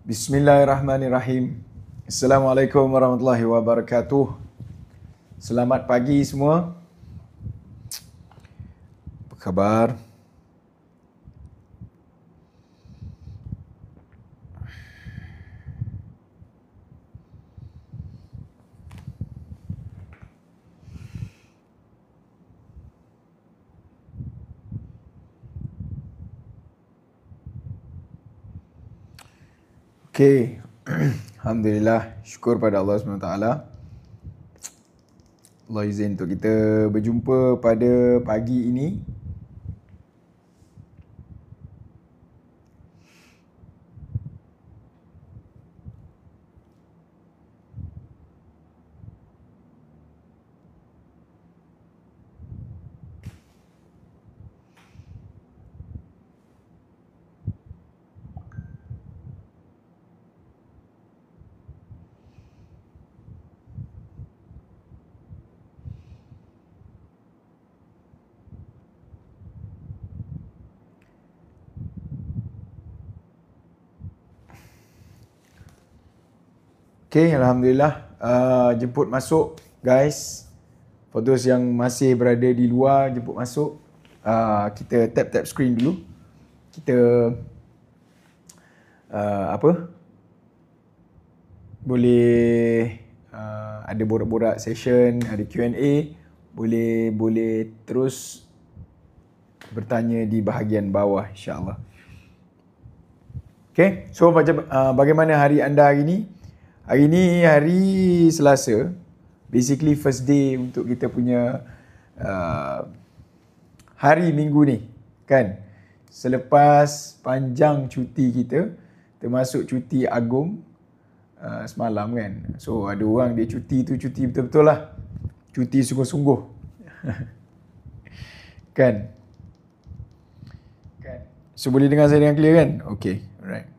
Bismillahirrahmanirrahim. Assalamualaikum warahmatullahi wabarakatuh. Selamat pagi semua. Apa khabar? Okey. Alhamdulillah, syukur pada Allah SWT. Allah izin untuk kita berjumpa pada pagi ini. Okay, Alhamdulillah. Jemput masuk guys. For those yang masih berada di luar, jemput masuk. Kita tap screen dulu. Kita boleh ada borak-borak session, ada Q&A. Boleh terus bertanya di bahagian bawah, insya-Allah. Okay, so bagaimana hari anda hari ini? Hari ni hari Selasa, basically first day untuk kita punya hari minggu ni, kan? Selepas panjang cuti kita, termasuk cuti agung semalam, kan? So ada orang dia cuti betul-betul lah, cuti sungguh-sungguh. Kan? So boleh dengar saya dengan clear, kan? Okay, alright.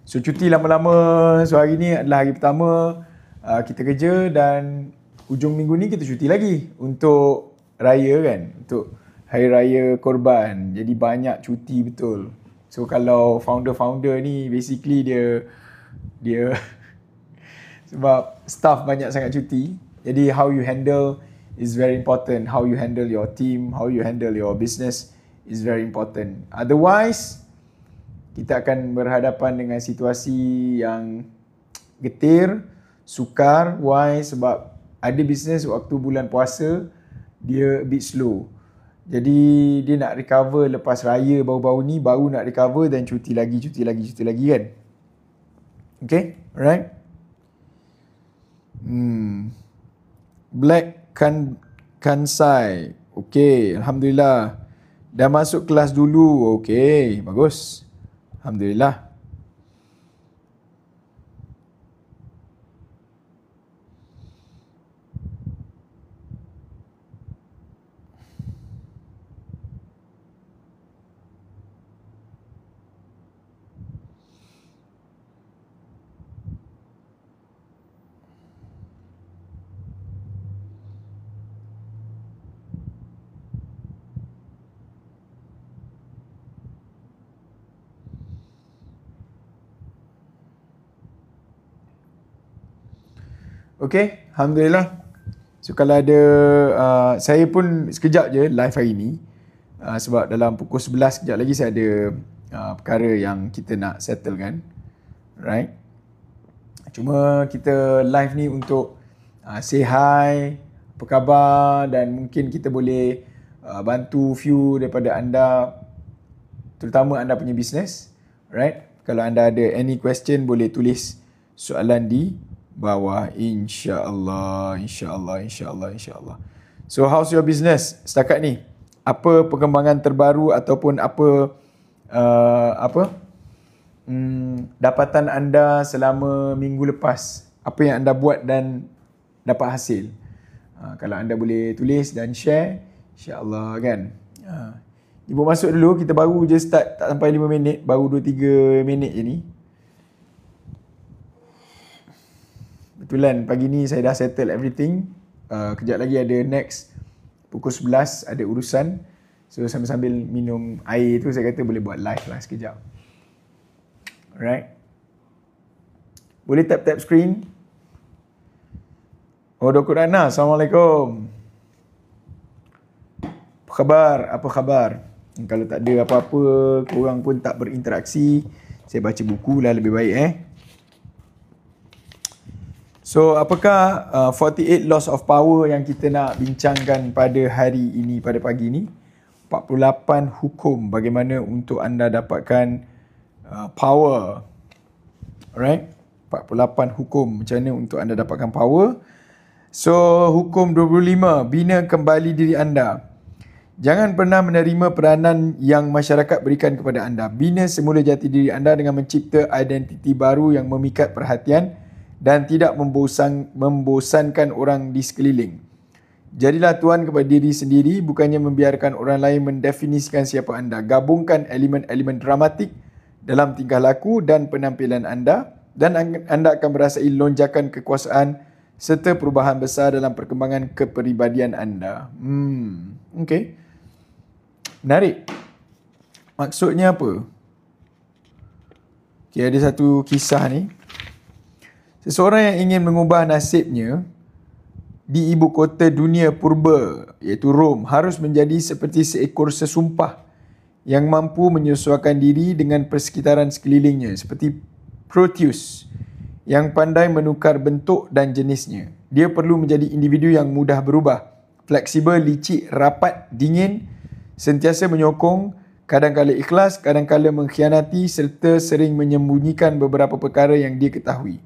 So cuti lama-lama, so hari ni adalah hari pertama kita kerja dan hujung minggu ni kita cuti lagi untuk raya, kan, untuk hari raya Korban. Jadi banyak cuti betul. So kalau founder ni basically dia sebab staff banyak sangat cuti. Jadi how you handle is very important. How you handle your team, how you handle your business is very important. Otherwise kita akan berhadapan dengan situasi yang getir, sukar. Why? Sebab ada bisnes waktu bulan puasa, dia a bit slow. Jadi dia nak recover lepas raya baru-baru ni, baru nak recover dan cuti lagi kan. Okay, alright. Black Kansai. Okay, Alhamdulillah. Dah masuk kelas dulu. Okay, bagus. Alhamdulillah. Okay, Alhamdulillah. So kalau ada, saya pun sekejap je live hari ni. Sebab dalam pukul 11 sekejap lagi saya ada perkara yang kita nak settle, kan. Right. Cuma kita live ni untuk say hi, apa khabar, dan mungkin kita boleh bantu few daripada anda, terutama anda punya business. Right. Kalau anda ada any question, boleh tulis soalan di bawah, insya-Allah. So how's your business setakat ni? Apa perkembangan terbaru ataupun apa dapatan anda selama minggu lepas? Apa yang anda buat dan dapat hasil? Kalau anda boleh tulis dan share, insya-Allah, kan. Ibu masuk dulu, kita baru je start, tak sampai 5 minit, baru 2-3 minit je ni. Kebetulan pagi ni saya dah settle everything. Kejap lagi ada next pukul 11 ada urusan. So sambil-sambil minum air tu saya kata boleh buat live lah sekejap. Alright. Boleh tap screen. Oh, Dr. Ana, Assalamualaikum. Apa khabar? Kalau tak ada apa-apa, korang pun tak berinteraksi, saya baca buku lah lebih baik So, apakah 48 laws of power yang kita nak bincangkan pada hari ini, pada pagi ini? 48 hukum bagaimana untuk anda dapatkan power. Alright? 48 hukum macam mana untuk anda dapatkan power. So, hukum 25, bina kembali diri anda. Jangan pernah menerima peranan yang masyarakat berikan kepada anda. Bina semula jati diri anda dengan mencipta identiti baru yang memikat perhatian dan tidak membosankan orang di sekeliling. Jadilah tuan kepada diri sendiri, bukannya membiarkan orang lain mendefinisikan siapa anda. Gabungkan elemen-elemen dramatik dalam tingkah laku dan penampilan anda dan anda akan merasai lonjakan kekuasaan serta perubahan besar dalam perkembangan kepribadian anda. Okay. Menarik. Maksudnya apa? Okay, ada satu kisah ni. Seseorang yang ingin mengubah nasibnya di ibu kota dunia purba, iaitu Rom, harus menjadi seperti seekor sesumpah yang mampu menyesuaikan diri dengan persekitaran sekelilingnya, seperti Proteus yang pandai menukar bentuk dan jenisnya. Dia perlu menjadi individu yang mudah berubah, fleksibel, licik, rapat, dingin, sentiasa menyokong, kadang-kala ikhlas, kadang-kala mengkhianati serta sering menyembunyikan beberapa perkara yang dia ketahui.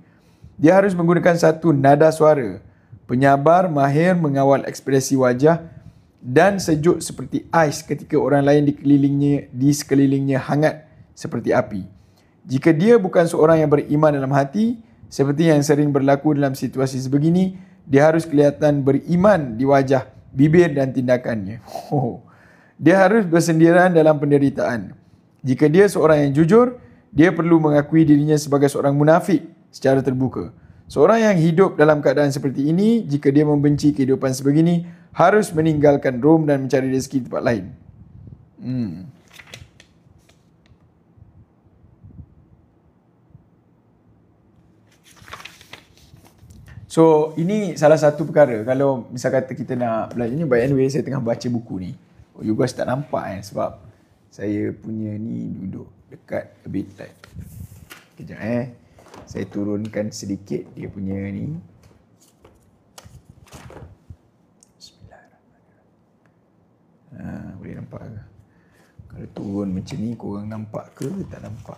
Dia harus menggunakan satu nada suara, penyabar, mahir mengawal ekspresi wajah dan sejuk seperti ais ketika orang lain di sekelilingnya hangat seperti api. Jika dia bukan seorang yang beriman dalam hati, seperti yang sering berlaku dalam situasi sebegini, dia harus kelihatan beriman di wajah, bibir dan tindakannya. Dia harus bersendirian dalam penderitaan. Jika dia seorang yang jujur, dia perlu mengakui dirinya sebagai seorang munafik secara terbuka. Seorang yang hidup dalam keadaan seperti ini, jika dia membenci kehidupan sebegini, harus meninggalkan Rom dan mencari rezeki di tempat lain. So, ini salah satu perkara. Kalau misal kata kita nak belajar ni, by anyway, saya tengah baca buku ni. You guys tak nampak sebab saya punya ni duduk dekat a bit like. Kejap saya turunkan sedikit dia punya ni. Bismillahirrahmanirrahim. Boleh nampak ke? Kalau turun macam ni korang nampak ke tak nampak?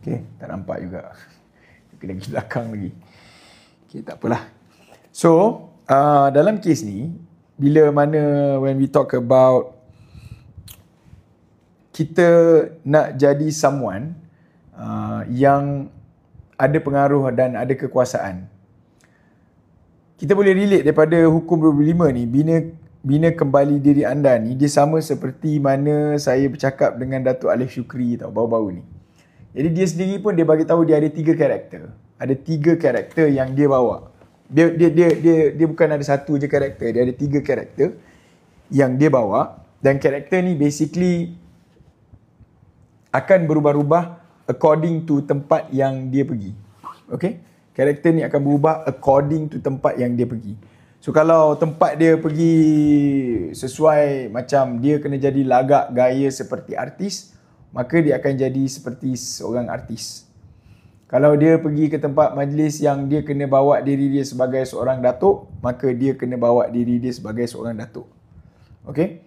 Okay, tak nampak juga. Lagi belakang lagi. Okay, tak apalah. So, dalam kes ni, bila mana when we talk about kita nak jadi someone yang ada pengaruh dan ada kekuasaan, kita boleh relate daripada hukum 25 ni, bina kembali diri anda ni, dia sama seperti mana saya bercakap dengan Datuk Alif Shukri tau, baru-baru ni. Jadi dia sendiri pun dia bagi tahu dia ada 3 karakter. Ada 3 karakter yang dia bawa. Dia bukan ada satu je karakter, dia ada 3 karakter yang dia bawa, dan karakter ni basically akan berubah-ubah according to tempat yang dia pergi. Okay? Karakter ni akan berubah according to tempat yang dia pergi. So kalau tempat dia pergi sesuai macam dia kena jadi lagak gaya seperti artis, maka dia akan jadi seperti seorang artis. Kalau dia pergi ke tempat majlis yang dia kena bawa diri dia sebagai seorang datuk, maka dia kena bawa diri dia sebagai seorang datuk. Okay?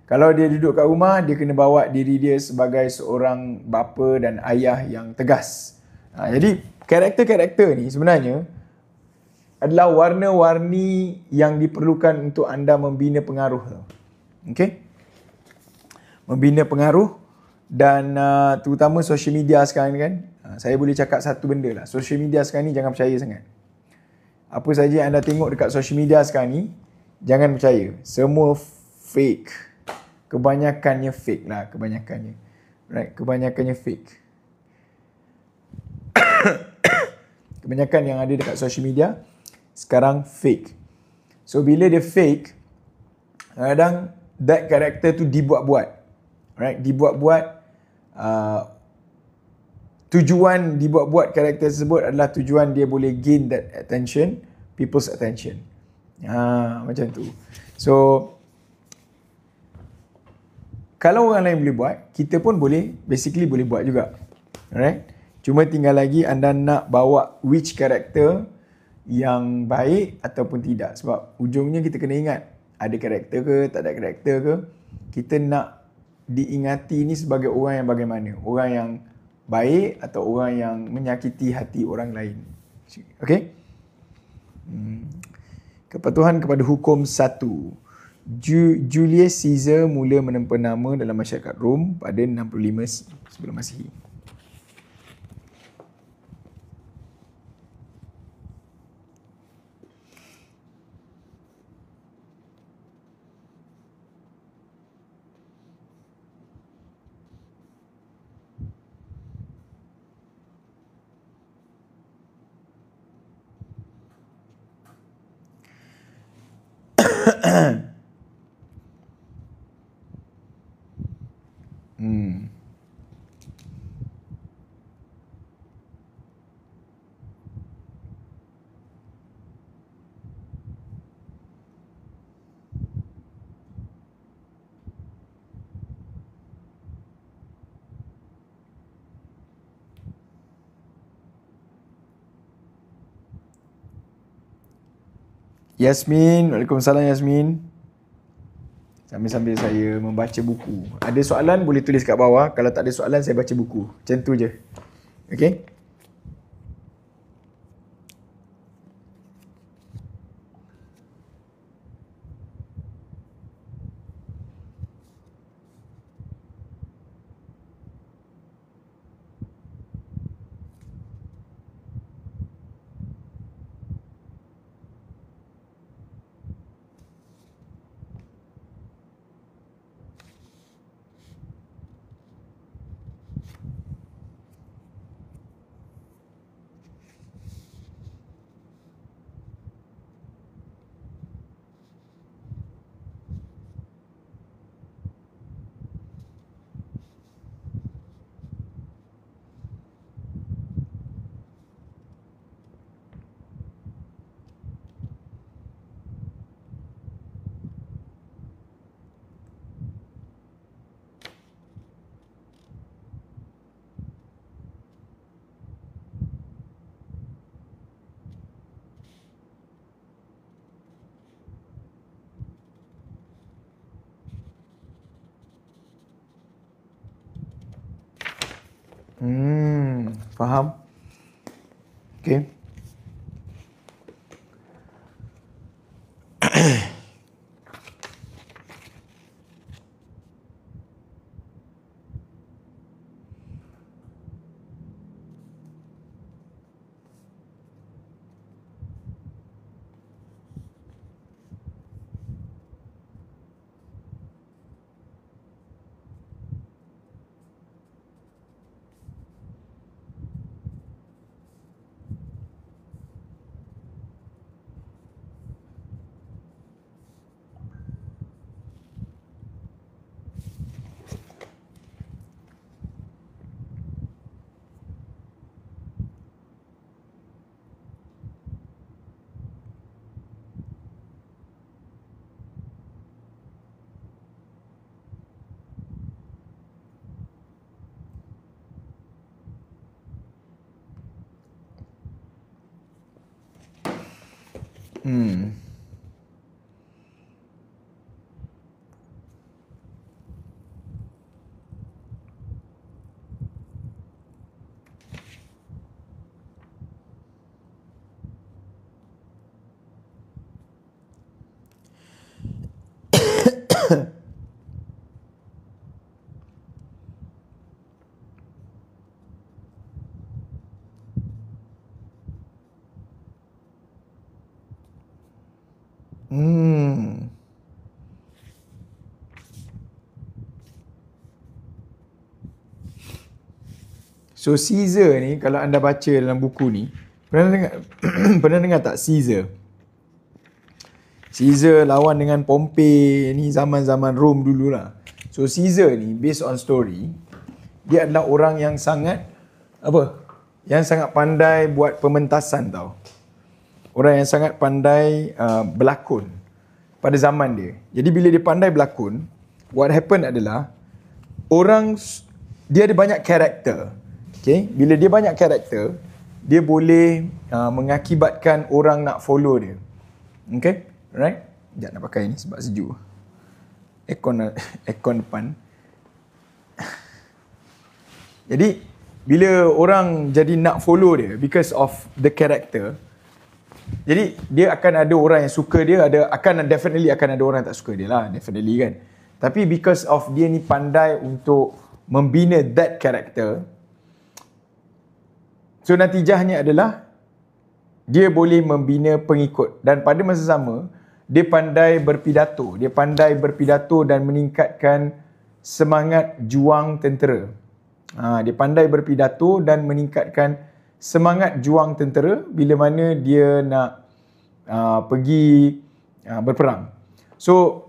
Kalau dia duduk kat rumah, dia kena bawa diri dia sebagai seorang bapa dan ayah yang tegas. Jadi, karakter-karakter ni sebenarnya adalah warna-warni yang diperlukan untuk anda membina pengaruh. Okay? Membina pengaruh dan terutama social media sekarang ni kan. Saya boleh cakap satu benda lah. Social media sekarang ni jangan percaya sangat. Apa saja yang anda tengok dekat social media sekarang ni, jangan percaya. Semua fake. Kebanyakannya fake lah. Kebanyakannya. Right? Kebanyakannya fake. Kebanyakan yang ada dekat social media sekarang fake. So bila dia fake, kadang that character tu dibuat-buat. Right? Dibuat-buat tujuan dibuat-buat karakter tersebut adalah tujuan dia boleh gain that attention, people's attention. Macam tu. So kalau orang lain boleh buat, kita pun boleh, basically boleh buat juga. Alright? Cuma tinggal lagi anda nak bawa which character yang baik ataupun tidak. Sebab ujungnya kita kena ingat, ada karakter ke, tak ada karakter ke. Kita nak diingati ni sebagai orang yang bagaimana. Orang yang baik atau orang yang menyakiti hati orang lain. Okay? Kepatuhan kepada hukum 1. Julius Caesar mula menempa nama dalam masyarakat Rom pada 65 sebelum Masihi. Yasmin, Waalaikumsalam Yasmin. Sambil-sambil saya membaca buku. Ada soalan boleh tulis kat bawah. Kalau tak ada soalan saya baca buku. Macam tu je. Okay? Faham? Okay. So Caesar ni kalau anda baca dalam buku ni, pernah dengar pernah dengar tak Caesar? Caesar lawan dengan Pompey ni zaman-zaman Rom dululah. So Caesar ni based on story, Dia adalah orang yang sangat apa? Yang sangat pandai buat pementasan tau. Orang yang sangat pandai berlakon pada zaman dia. Jadi bila dia pandai berlakon, what happen adalah dia ada banyak karakter. Okay? Bila dia banyak karakter, dia boleh mengakibatkan orang nak follow dia. Okay? Right? Sekejap nak pakai ni sebab sejuk. Aircon depan. Jadi bila orang jadi nak follow dia because of the character, jadi dia akan ada orang yang suka dia, definitely akan ada orang yang tak suka dia lah, definitely kan. Tapi because of dia ni pandai untuk membina that character, so natijahnya adalah dia boleh membina pengikut, dan pada masa sama dia pandai berpidato dan meningkatkan semangat juang tentera. Dia pandai berpidato dan meningkatkan semangat juang tentera bila mana dia nak pergi berperang. So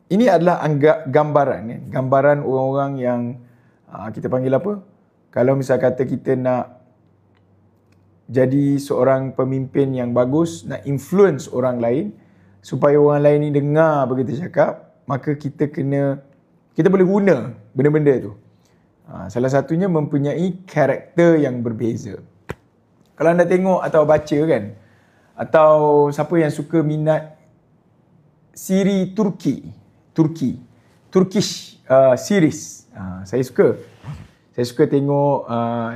ini adalah gambaran orang-orang yang kita panggil apa? Kalau misal kata kita nak jadi seorang pemimpin yang bagus, nak influence orang lain supaya orang lain ni dengar apa kita cakap, maka kita boleh guna benda-benda tu. Salah satunya mempunyai karakter yang berbeza. Kalau anda tengok atau baca kan, atau siapa yang suka minat siri Turkish series, saya suka tengok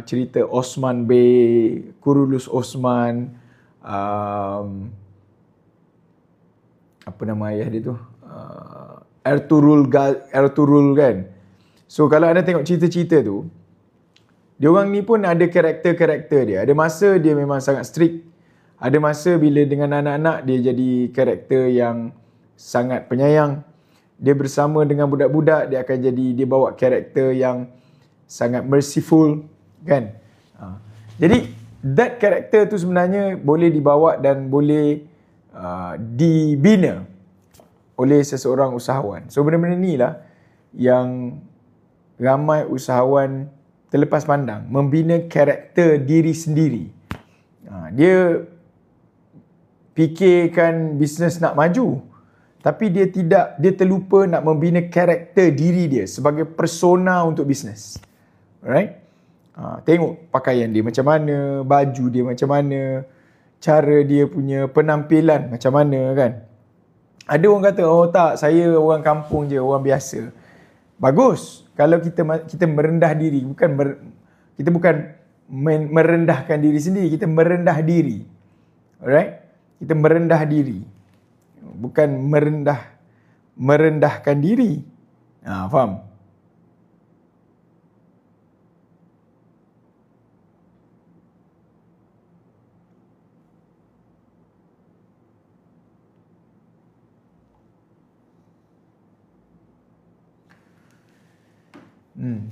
cerita Osman Bey, Kurulus Osman, apa nama ayah dia tu, Ertugrul kan. So kalau anda tengok cerita-cerita tu, dia orang ni pun ada karakter-karakter dia. Ada masa dia memang sangat strict. Ada masa bila dengan anak-anak dia jadi karakter yang sangat penyayang. Dia bersama dengan budak-budak, dia bawa karakter yang sangat merciful kan. Jadi that karakter tu sebenarnya boleh dibawa dan boleh dibina oleh seseorang usahawan. So benda-benda ni lah yang ramai usahawan terlepas pandang, membina karakter diri sendiri. Dia fikirkan bisnes nak maju, tapi dia terlupa nak membina karakter diri dia sebagai persona untuk bisnes. Alright? Tengok pakaian dia macam mana, baju dia macam mana, cara dia punya penampilan macam mana kan. Ada orang kata, oh tak, saya orang kampung je, orang biasa. Bagus. Kalau kita merendah diri, kita bukan merendahkan diri sendiri, kita merendah diri. Alright? Kita merendah diri. Bukan merendahkan diri. Faham?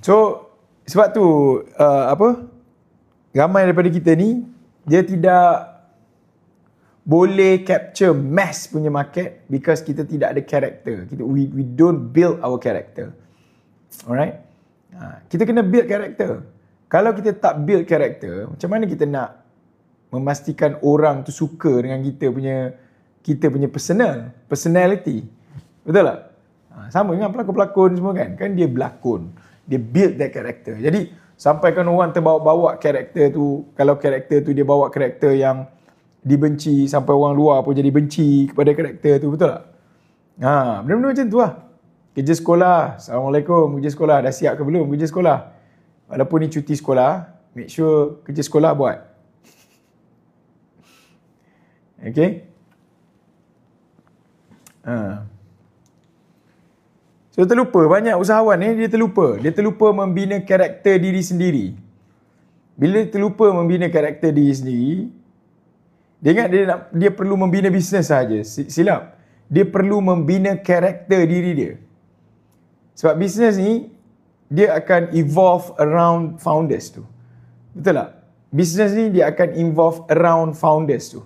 So sebab tu ramai daripada kita ni dia tidak boleh capture mass punya market because kita tidak ada karakter. We don't build our character. Alright? Kita kena build karakter. Kalau kita tak build karakter, macam mana kita nak memastikan orang tu suka dengan kita punya personality? Betul tak? Sama dengan pelakon-pelakon semua kan. Kan dia berlakon. Dia build that character. Jadi sampaikan orang terbawa-bawa karakter tu, kalau karakter tu dia bawa karakter yang dibenci, sampai orang luar pun jadi benci kepada karakter tu, betul tak? Benda-benda macam tu lah. Kerja sekolah, Assalamualaikum, kerja sekolah, dah siap ke belum kerja sekolah? Walaupun ni cuti sekolah, make sure kerja sekolah buat. Okay? So terlupa, banyak usahawan ni dia terlupa membina karakter diri sendiri. Bila dia terlupa membina karakter diri sendiri, dia ingat dia perlu membina bisnes saja. Silap. Dia perlu membina karakter diri dia. Sebab bisnes ni dia akan evolve around founders tu. Betul tak? Bisnes ni dia akan evolve around founders tu.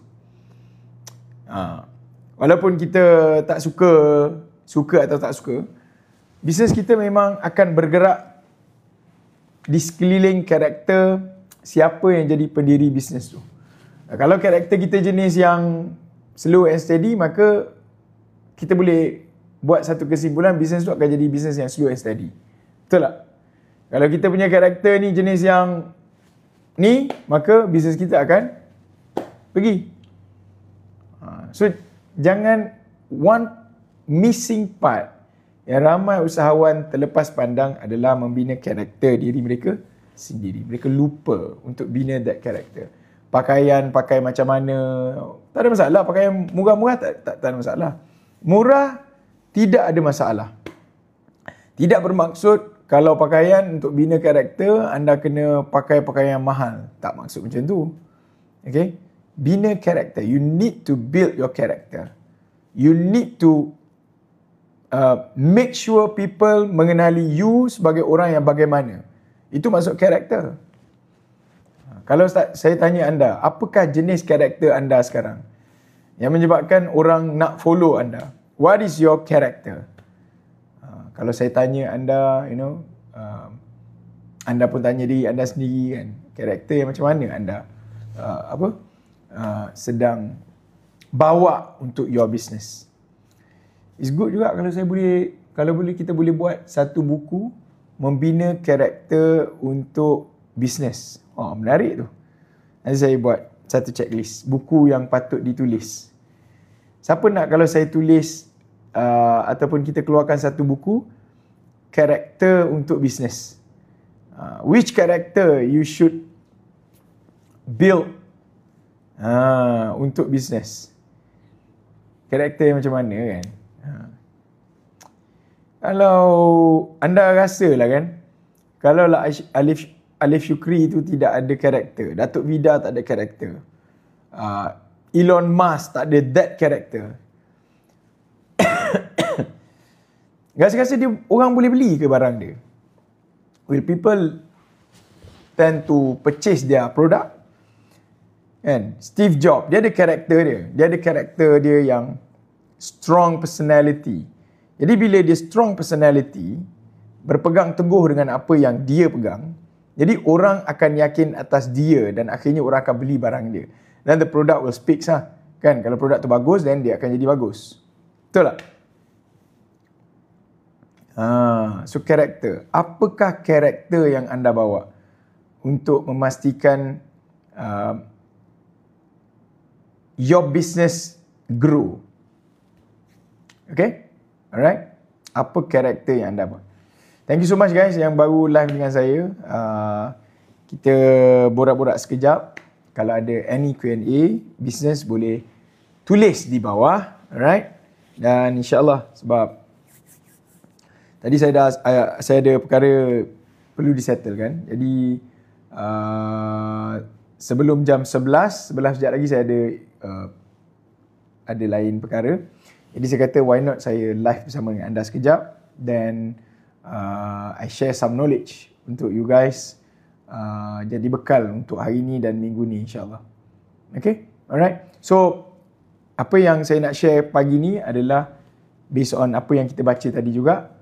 Walaupun kita tak suka atau tak suka, bisnes kita memang akan bergerak di sekeliling karakter siapa yang jadi pendiri bisnes tu. Kalau karakter kita jenis yang slow and steady, maka kita boleh buat satu kesimpulan bisnes tu akan jadi bisnes yang slow and steady. Betul tak? Kalau kita punya karakter ni jenis yang ni, maka bisnes kita akan pergi. So, jangan one missing part yang ramai usahawan terlepas pandang adalah membina karakter diri mereka sendiri. Mereka lupa untuk bina that karakter. Pakaian, pakai macam mana, tak ada masalah. Pakaian murah-murah tak ada masalah. Murah, tidak ada masalah. Tidak bermaksud kalau pakaian untuk bina karakter, anda kena pakai pakaian mahal. Tak maksud macam tu. Okay? Bina karakter. You need to build your character. You need to make sure people mengenali you sebagai orang yang bagaimana. Itu maksud karakter. Kalau saya tanya anda, apakah jenis karakter anda sekarang yang menyebabkan orang nak follow anda? What is your character? Kalau saya tanya anda, anda pun tanya diri anda sendiri kan, karakter yang macam mana anda sedang bawa untuk your business. It's good juga kalau kita boleh buat satu buku membina karakter untuk bisnes. Menarik tu. Nanti saya buat satu checklist buku yang patut ditulis. Siapa nak kalau saya tulis ataupun kita keluarkan satu buku karakter untuk bisnes. Which character you should build untuk bisnes. Karakter macam mana kan? Kalau anda rasa lah kan, kalau lah Alif Syukri itu tidak ada karakter, Datuk Vida tak ada karakter, Elon Musk tak ada that karakter, rasa-rasa dia orang boleh beli ke barang dia? Will people tend to purchase their product? Kan? Steve Jobs, dia ada karakter dia. Dia ada karakter dia yang strong personality. Jadi bila dia strong personality, berpegang teguh dengan apa yang dia pegang, jadi orang akan yakin atas dia dan akhirnya orang akan beli barang dia. Dan the product will speak lah. Kan? Kalau produk tu bagus, then dia akan jadi bagus. Betul tak? So karakter. Apakah karakter yang anda bawa untuk memastikan your business grow? Okay? Alright? Apa karakter yang anda buat? Thank you so much guys yang baru live dengan saya. Kita borak-borak sekejap. Kalau ada any Q&A business boleh tulis di bawah. Alright? Dan insyaAllah sebab tadi saya ada perkara perlu disettle kan. Jadi sebelum jam 11 sekejap lagi saya ada lain perkara. Jadi saya kata why not saya live bersama dengan anda sekejap, then I share some knowledge untuk you guys, jadi bekal untuk hari ni dan minggu ni insyaAllah. Okay? Alright? So apa yang saya nak share pagi ni adalah based on apa yang kita baca tadi juga.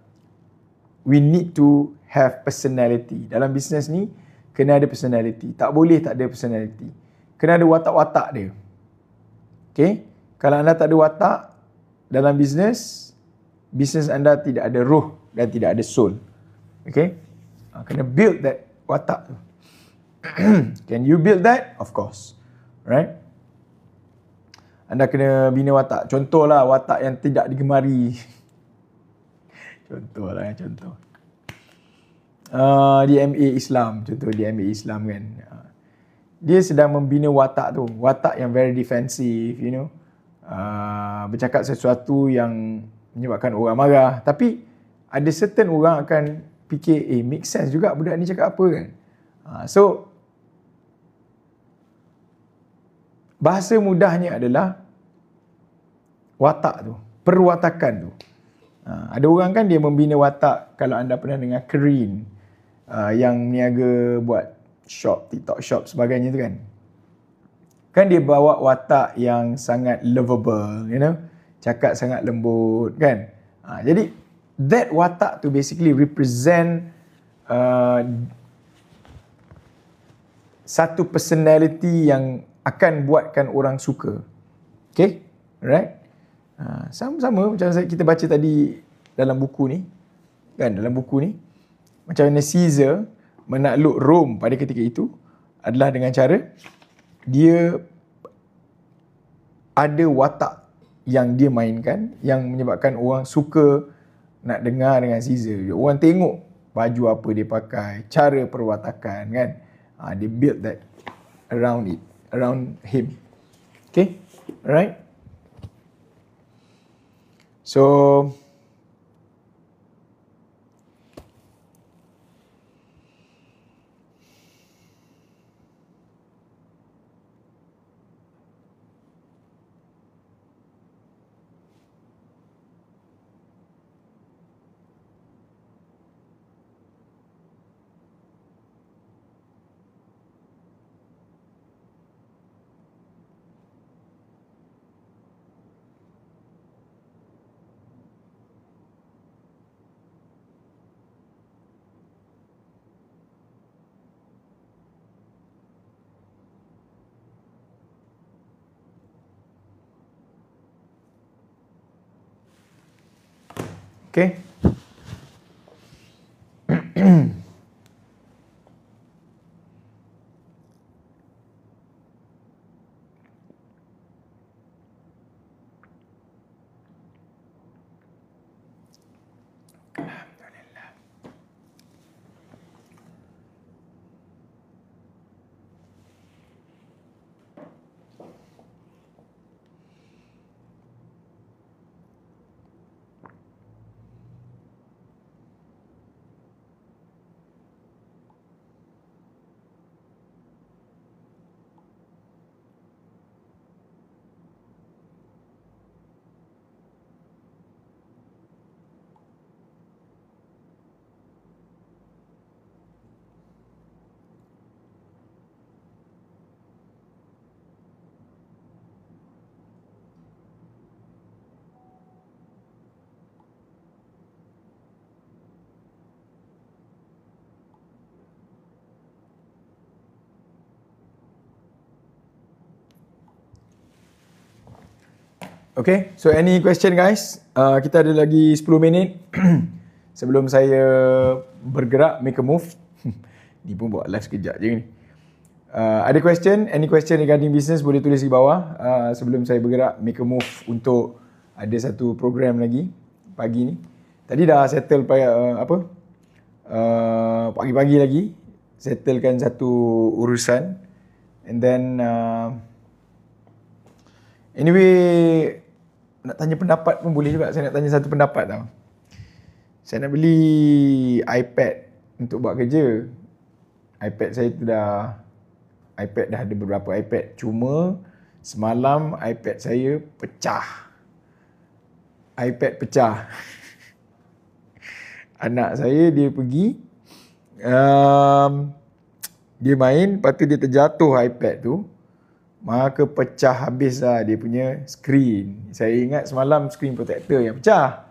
We need to have personality. Dalam bisnes ni kena ada personality. Tak boleh tak ada personality. Kena ada watak-watak dia. Okay? Kalau anda tak ada watak dalam bisnes anda tidak ada roh dan tidak ada soul. Okay? Kena build that watak tu. Can you build that? Of course. Right? Anda kena bina watak. Contohlah watak yang tidak digemari. Contoh DMA Islam. Contoh DMA Islam kan. Dia sedang membina watak tu. Watak yang very defensive, you know. Bercakap sesuatu yang menyebabkan orang marah. Tapi ada certain orang akan fikir, make sense juga budak ni cakap apa kan. So, bahasa mudahnya adalah watak tu. Perwatakan tu. Ada orang kan dia membina watak, kalau anda pernah dengar Kareem, yang niaga buat shop, TikTok shop sebagainya tu kan. Kan dia bawa watak yang sangat lovable, you know. Cakap sangat lembut kan. Jadi that watak tu basically represent satu personality yang akan buatkan orang suka. Okay? Alright? Sama-sama macam kita baca tadi dalam buku ni. Kan, dalam buku ni. Macam mana Caesar menakluk Rome pada ketika itu adalah dengan cara dia ada watak yang dia mainkan yang menyebabkan orang suka nak dengar dengan Caesar. Orang tengok baju apa dia pakai, cara perwatakan kan. They build that around him. Okay? Alright? So okay. Okay, so any question guys? Kita ada lagi 10 minit sebelum saya bergerak, make a move. Ni pun buat live sekejap je ni. Ada question? Any question regarding business boleh tulis di bawah sebelum saya bergerak, make a move untuk ada satu program lagi pagi ni. Tadi dah settle pagi-pagi lagi settlekan satu urusan, and then anyway, nak tanya pendapat pun boleh juga. Saya nak tanya satu pendapat tau. Saya nak beli iPad untuk buat kerja. iPad dah ada beberapa iPad. Cuma semalam iPad saya pecah. iPad pecah. Anak saya dia pergi, dia main, lepas tu dia terjatuh iPad tu. Maka pecah habis lah dia punya screen. Saya ingat semalam screen protector yang pecah.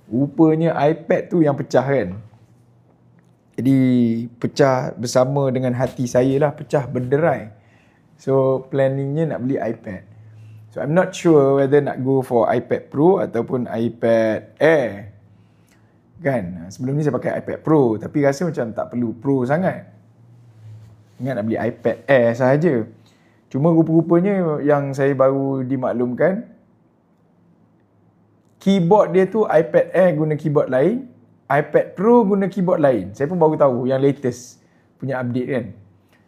Rupanya iPad tu yang pecah kan. Jadi pecah bersama dengan hati saya lah, pecah berderai. So planningnya nak beli iPad. So I'm not sure whether nak go for iPad Pro ataupun iPad Air. Kan, sebelum ni saya pakai iPad Pro, tapi rasa macam tak perlu Pro sangat. Ingat nak beli iPad Air sahaja. Cuma rupa-rupanya yang saya baru dimaklumkan, keyboard dia tu iPad Air guna keyboard lain, iPad Pro guna keyboard lain. Saya pun baru tahu yang latest punya update kan.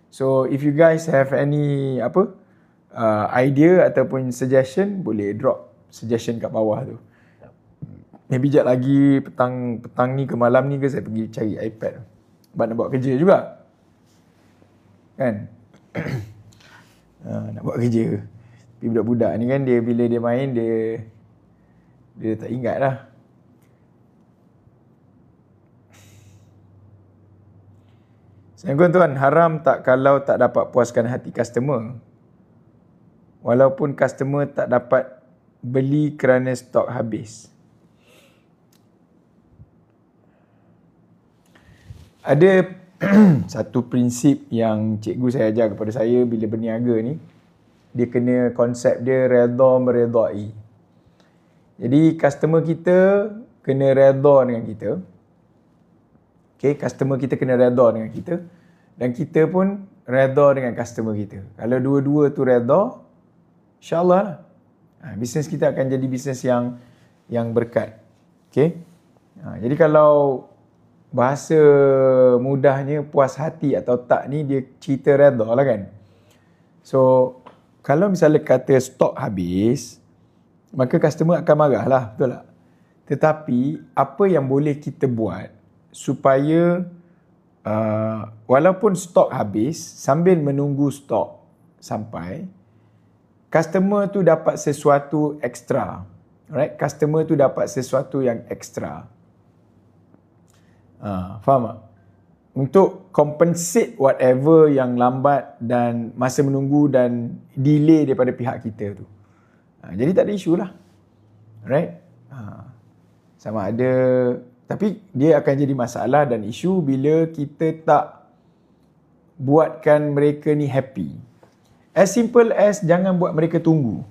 So if you guys have any idea ataupun suggestion, boleh drop suggestion kat bawah tu. Maybe jap lagi petang ni ke malam ni ke saya pergi cari iPad. Sebab nak buat kerja juga. Kan? Nak buat kerja. Tapi budak-budak ni kan, dia bila dia main dia tak ingat lah. Sayang tuan, haram tak kalau tak dapat puaskan hati customer? Walaupun customer tak dapat beli kerana stok habis. Ada satu prinsip yang cikgu saya ajar kepada saya bila berniaga ni, dia kena konsep dia redha meredai. Jadi customer kita kena redha dengan kita. Okay, customer kita kena redha dengan kita dan kita pun redha dengan customer kita. Kalau dua-dua tu redha, insya-Allah lah. Bisnes kita akan jadi bisnes yang berkat. Okay? Jadi kalau bahasa mudahnya puas hati atau tak ni, dia cerita redha lah kan. So kalau misalnya kata stok habis, maka customer akan marah lah, betul tak? Tetapi apa yang boleh kita buat supaya walaupun stok habis, sambil menunggu stok sampai, customer tu dapat sesuatu ekstra. Alright? Customer tu dapat sesuatu yang ekstra. Faham tak? Untuk compensate whatever yang lambat dan masa menunggu dan delay daripada pihak kita tu. Jadi tak ada isu lah. Alright? Sama ada, tapi dia akan jadi masalah dan isu bila kita tak buatkan mereka ni happy. As simple as jangan buat mereka tunggu.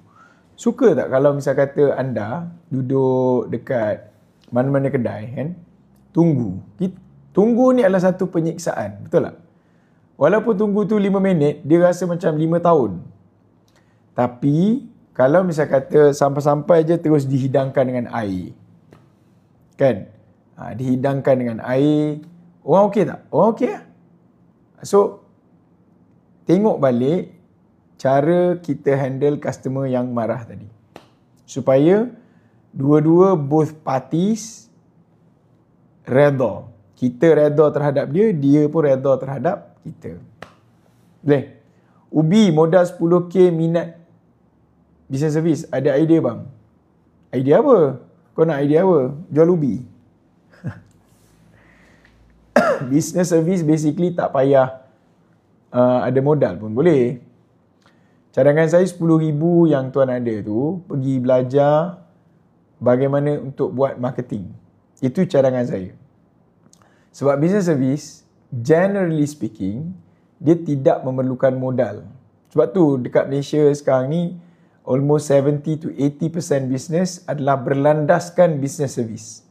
Suka tak kalau misal kata anda duduk dekat mana-mana kedai kan, tunggu. Tunggu ni adalah satu penyiksaan, betul tak? Walaupun tunggu tu 5 minit, dia rasa macam 5 tahun. Tapi kalau misal kata sampai-sampai je terus dihidangkan dengan air. Kan? Dihidangkan dengan air, orang okey tak? Orang okey lah. So tengok balik cara kita handle customer yang marah tadi. Supaya dua-dua both parties redha. Kita redha terhadap dia, dia pun redha terhadap kita. Boleh? Ubi modal 10k minat business service. Ada idea bang? Idea apa? Kau nak idea apa? Jual ubi. Business service basically tak payah ada modal pun boleh. Cadangan saya 10,000 yang tuan ada tu, pergi belajar bagaimana untuk buat marketing. Itu cadangan saya. Sebab business service, generally speaking, dia tidak memerlukan modal. Sebab tu dekat Malaysia sekarang ni, almost 70 to 80% business adalah berlandaskan business service.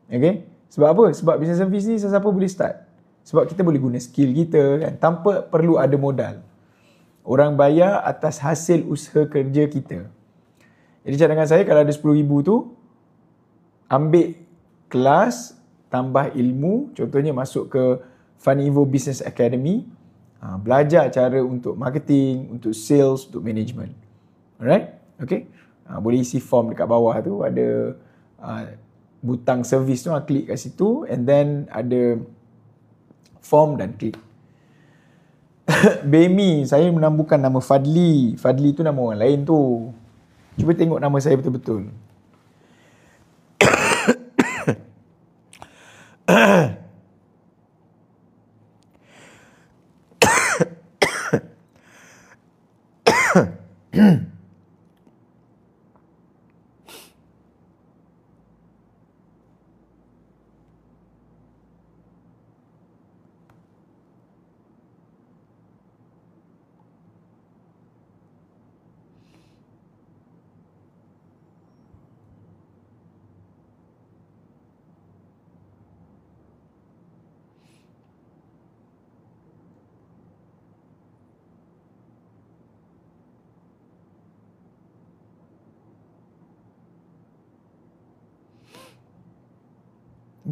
Okay? Sebab apa? Sebab business service ni siapa boleh start. Sebab kita boleh guna skill kita kan, tanpa perlu ada modal. Orang bayar atas hasil usaha kerja kita. Jadi cadangan saya kalau ada 10,000 tu, ambil kelas, tambah ilmu, contohnya masuk ke Funivo Business Academy, belajar cara untuk marketing, untuk sales, untuk management. Alright? Okay? Boleh isi form dekat bawah tu, ada butang servis tu, klik kat situ, and then ada form dan klik. Bemi, saya menambahkan nama Fadli. Fadli tu nama orang lain tu. Cuba tengok nama saya betul-betul.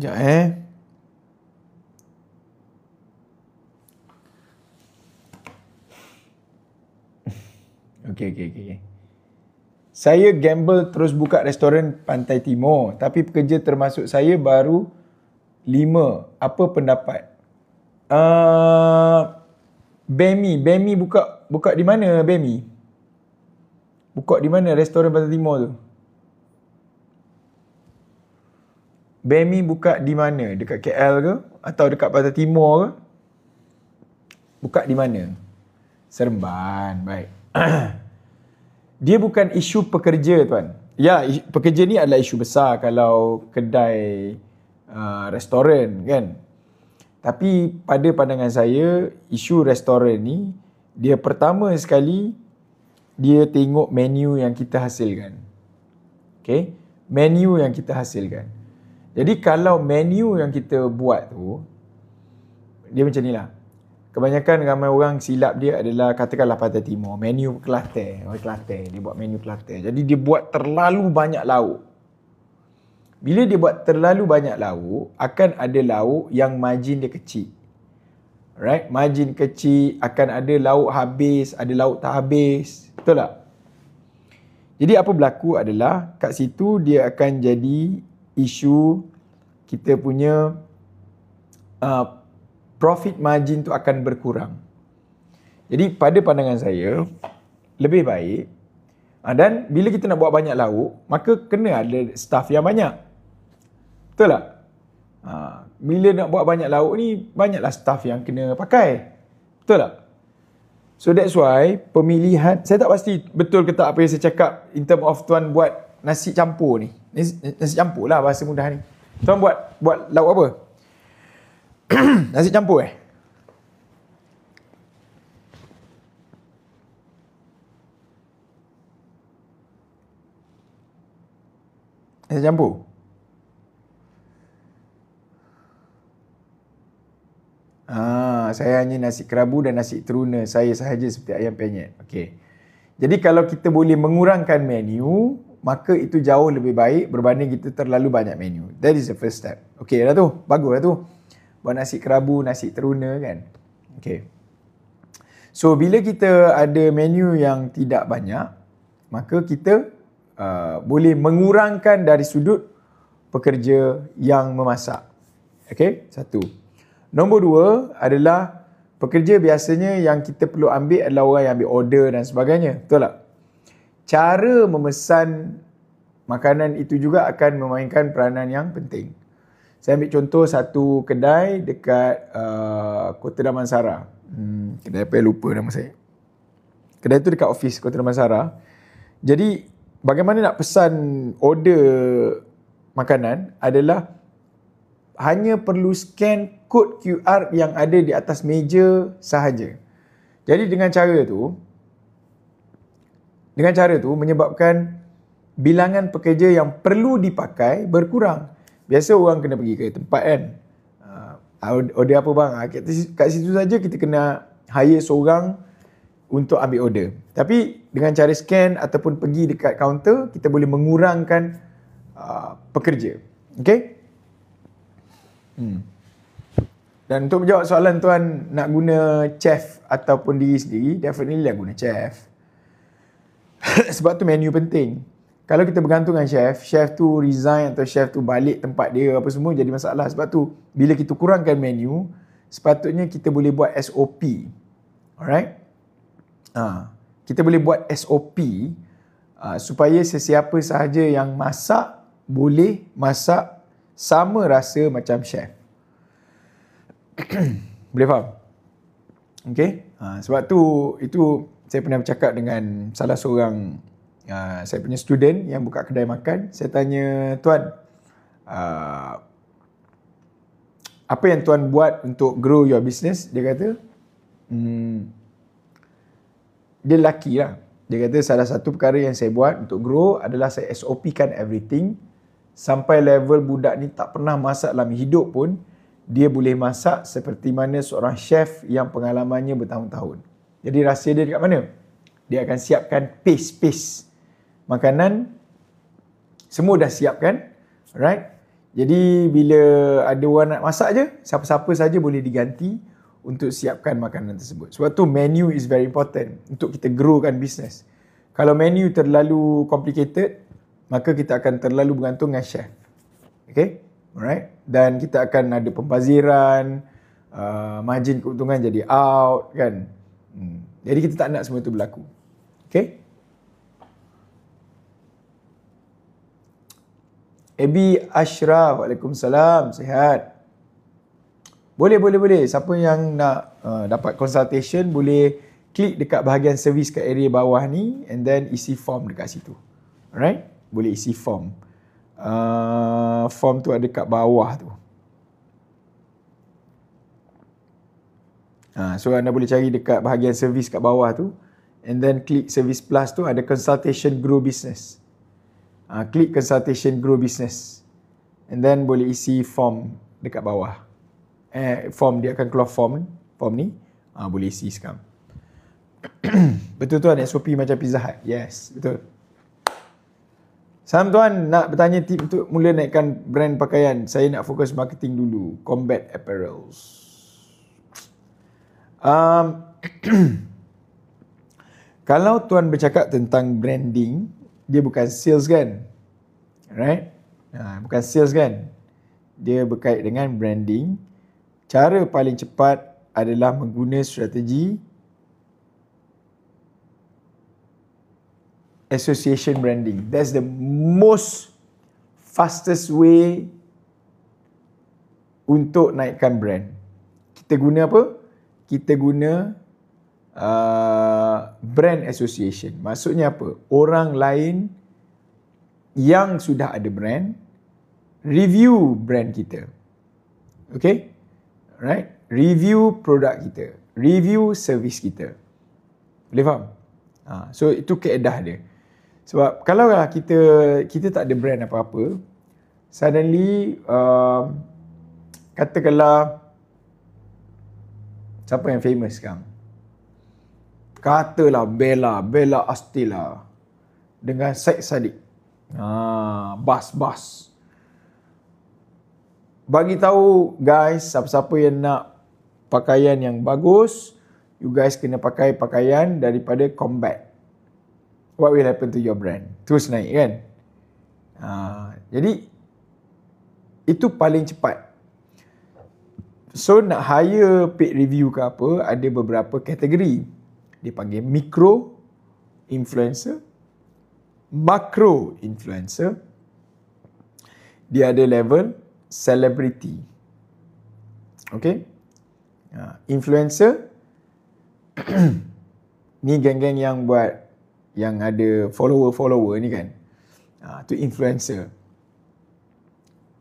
Sekejap Okay. Saya gamble terus buka restoran Pantai Timur, tapi pekerja termasuk saya baru 5. Apa pendapat? Bemi buka di mana Bemi? Buka di mana restoran Pantai Timur tu? Bemi buka di mana? Dekat KL ke? Atau dekat Pantai Timur ke? Buka di mana? Seremban. Baik. Dia bukan isu pekerja tuan. Ya, pekerja ni adalah isu besar kalau kedai restoran kan. Tapi pada pandangan saya, isu restoran ni, dia pertama sekali, dia tengok menu yang kita hasilkan. Okay? Menu yang kita hasilkan. Jadi kalau menu yang kita buat tu, dia macam ni lah. Kebanyakan ramai orang silap dia adalah katakanlah Pantai Timur. Menu Kelantan. Orang Kelantan. Dia buat menu Kelantan. Jadi dia buat terlalu banyak lauk. Bila dia buat terlalu banyak lauk, akan ada lauk yang margin dia kecil. Right? Margin kecil, akan ada lauk habis, ada lauk tak habis. Betul tak? Jadi apa berlaku adalah kat situ dia akan jadi isu kita punya profit margin tu akan berkurang. Jadi pada pandangan saya, lebih baik dan bila kita nak buat banyak lauk, maka kena ada staff yang banyak. Betul tak? Bila nak buat banyak lauk ni, banyaklah staff yang kena pakai. Betul tak? So that's why pemilihan, saya tak pasti betul ke tak apa yang saya cakap in term of tuan buat nasi campur ni. Nasi campur lah bahasa mudah ni. Tuan buat lauk apa? Nasi campur Nasi campur? Saya hanya nasi kerabu dan nasi teruna. Saya sahaja seperti ayam penyet. Okey. Jadi kalau kita boleh mengurangkan menu, maka itu jauh lebih baik berbanding kita terlalu banyak menu. That is the first step. Okey dah tu. Bagus dah tu. Buat nasi kerabu, nasi teruna kan. Okey. So bila kita ada menu yang tidak banyak, maka kita boleh mengurangkan dari sudut pekerja yang memasak. Okey, satu. Nombor dua adalah pekerja biasanya yang kita perlu ambil adalah orang yang ambil order dan sebagainya. Betul tak? Cara memesan makanan itu juga akan memainkan peranan yang penting. Saya ambil contoh satu kedai dekat Kota Damansara. Kedai apa lupa nama saya. Kedai tu dekat office Kota Damansara. Jadi bagaimana nak pesan order makanan adalah hanya perlu scan kod QR yang ada di atas meja sahaja. Jadi dengan cara tu menyebabkan bilangan pekerja yang perlu dipakai berkurang. Biasa orang kena pergi ke tempat kan. Order apa bang? Kat situ saja kita kena hire seorang untuk ambil order. Tapi dengan cara scan ataupun pergi dekat kaunter, kita boleh mengurangkan pekerja. Okay? Dan untuk menjawab soalan tuan nak guna chef ataupun diri sendiri, definitely lah guna chef. Sebab tu menu penting. Kalau kita bergantung dengan chef tu resign atau chef tu balik tempat dia apa semua jadi masalah. Sebab tu bila kita kurangkan menu, sepatutnya kita boleh buat SOP. Alright? Kita boleh buat SOP supaya sesiapa sahaja yang masak boleh masak sama rasa macam chef. Boleh faham? Okay? Sebab tu itu saya pernah bercakap dengan salah seorang saya punya student yang buka kedai makan. Saya tanya, tuan, apa yang tuan buat untuk grow your business? Dia kata, dia lucky lah. Dia kata salah satu perkara yang saya buat untuk grow adalah saya SOP-kan everything. Sampai level budak ni tak pernah masak dalam hidup pun, dia boleh masak seperti mana seorang chef yang pengalamannya bertahun-tahun. Jadi rahsia dia dekat mana? Dia akan siapkan pace makanan. Semua dah siapkan. Right? Jadi bila ada orang nak masak je, siapa-siapa saja boleh diganti untuk siapkan makanan tersebut. Sebab tu menu is very important untuk kita growkan business. Kalau menu terlalu complicated, maka kita akan terlalu bergantung dengan chef. Okay? Alright? Dan kita akan ada pembaziran, margin keuntungan jadi out, kan? Jadi kita tak nak semua itu berlaku. Okay? Ebi Ashraf, Waalaikumsalam, sihat. Boleh. Siapa yang nak dapat consultation, boleh klik dekat bahagian servis kat area bawah ni and then isi form dekat situ. Alright? Boleh isi form. Form tu ada kat bawah tu. So anda boleh cari dekat bahagian service kat bawah tu, and then klik service plus tu ada consultation grow business. Klik consultation grow business, and then boleh isi form dekat bawah. Form dia akan keluar form ni. Boleh isi sekarang. Betul tuan, SOP macam Pizza Hut. Yes, betul. Salam tuan, nak bertanya tip untuk mula naikkan brand pakaian. Saya nak fokus marketing dulu. Combat Apparels. Kalau tuan bercakap tentang branding, dia bukan sales kan? Right? Bukan sales kan? Dia berkait dengan branding. Cara paling cepat adalah menggunakan strategi association branding. That's the most fastest way untuk naikkan brand. Kita guna apa? Kita guna brand association. Maksudnya apa? Orang lain yang sudah ada brand, review brand kita. Okay? Right? Review produk kita. Review servis kita. Boleh faham? So itu kaedah dia. Sebab kalau kita tak ada brand apa-apa, suddenly katakanlah siapa yang famous sekarang? Katalah Bella Astila dengan Syed Saddiq. Bas. Bagi tahu guys, siapa-siapa yang nak pakaian yang bagus, you guys kena pakai pakaian daripada Combat. What will happen to your brand? Terus naik kan? Jadi itu paling cepat. So nak hire paid review ke apa, ada beberapa kategori. Dia panggil micro influencer, macro influencer. Dia ada level celebrity. Okay? Influencer ni geng-geng yang buat, yang ada follower ni kan. Tu influencer.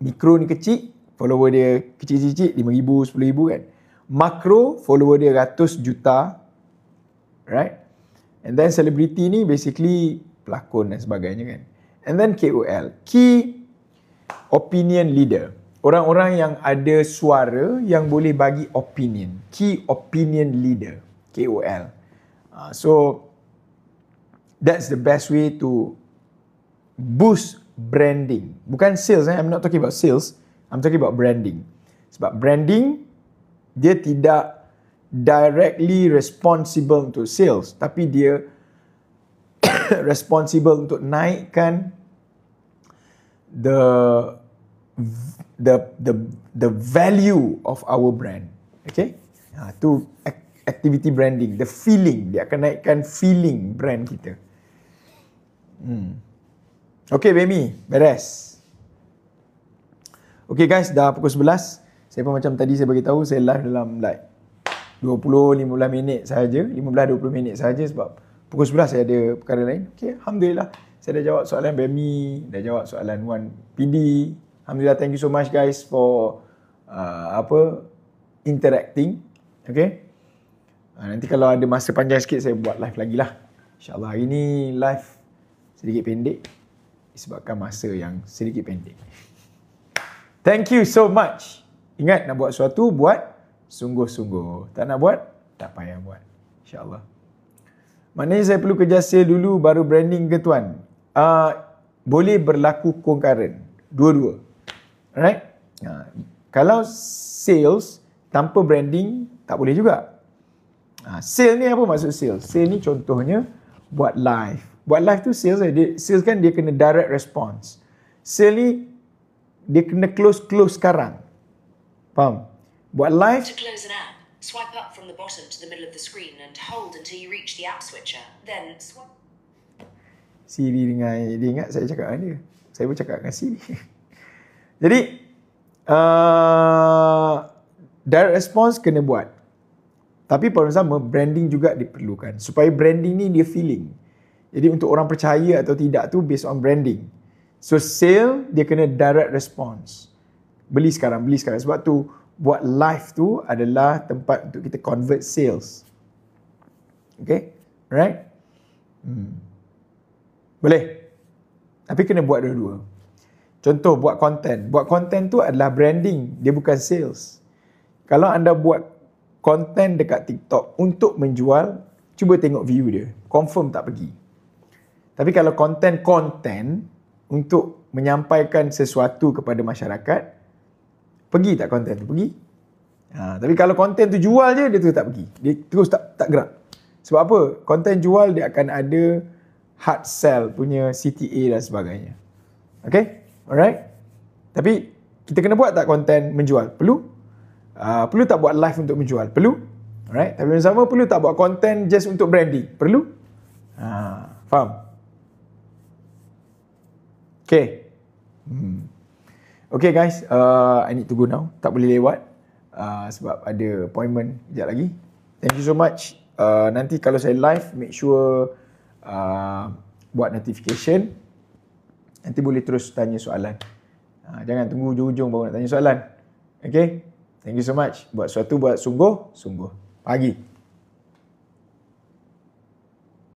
Mikro ni kecil, follower dia kecil-kecil, 5,000, 10,000 kan. Makro, follower dia ratus juta. Right? And then celebrity ni basically pelakon dan sebagainya kan. And then KOL, Key Opinion Leader. Orang-orang yang ada suara yang boleh bagi opinion. Key Opinion Leader, KOL. So that's the best way to boost branding. Bukan sales, I'm not talking about sales. I'm talking about branding. Sebab branding, dia tidak directly responsible untuk sales. Tapi dia responsible untuk naikkan the value of our brand. Okay? Tu activity branding, the feeling. Dia akan naikkan feeling brand kita. Okay, Bemi, beres. Okay guys, dah pukul 11. Saya pun macam tadi saya bagi tahu, saya live dalam like 20-15 minit sahaja, 15-20 minit sahaja sebab pukul 11 saya ada perkara lain. Okay, Alhamdulillah. Saya dah jawab soalan Bemi, dah jawab soalan Wan PD. Alhamdulillah, thank you so much guys for interacting. Okay. Nanti kalau ada masa panjang sikit saya buat live lagi lah. InsyaAllah hari ni live sedikit pendek disebabkan masa yang sedikit pendek. Thank you so much. Ingat, nak buat sesuatu, buat sungguh-sungguh. Tak nak buat, tak payah buat. InsyaAllah. Maknanya saya perlu kerja sale dulu baru branding ke tuan? Boleh berlaku concurrent. Dua-dua. Alright? Kalau sales tanpa branding, tak boleh juga. Sale ni apa maksud sale? Sale ni contohnya buat live. Buat live tu sales sales kan dia kena direct response. Sale ni dia kena close sekarang. Faham? Buat live. To close an app, swipe up from the bottom to the middle of the screen and hold until you reach the app switcher. Then swipe. Siri dengar, dia ingat saya cakap dengan dia. Saya pun cakap dengan Siri. Jadi direct response kena buat. Tapi pada sama branding juga diperlukan. Supaya branding ni dia feeling. Jadi untuk orang percaya atau tidak tu based on branding. So sale dia kena direct response. Beli sekarang. Sebab tu buat live tu adalah tempat untuk kita convert sales. Okay? Alright? Boleh? Tapi kena buat dua-dua. Contoh, buat konten. Buat konten tu adalah branding. Dia bukan sales. Kalau anda buat konten dekat TikTok untuk menjual, cuba tengok view dia. Confirm tak pergi. Tapi kalau konten untuk menyampaikan sesuatu kepada masyarakat, pergi tak konten tu? Pergi. Tapi kalau konten tu jual je, dia terus tak pergi. Dia terus tak gerak. Sebab apa? Konten jual dia akan ada hard sell punya CTA dan sebagainya. Okay? Alright? Tapi kita kena buat tak konten menjual? Perlu? Perlu tak buat live untuk menjual? Perlu? Alright? Tapi bersama perlu tak buat konten just untuk branding? Perlu? Faham? Okay. Okay guys, I need to go now. Tak boleh lewat sebab ada appointment sekejap lagi. Thank you so much. Nanti kalau saya live, make sure buat notification. Nanti boleh terus tanya soalan. Jangan tunggu ujung-ujung baru nak tanya soalan. Okay? Thank you so much. Buat sesuatu buat sungguh-sungguh. Pagi.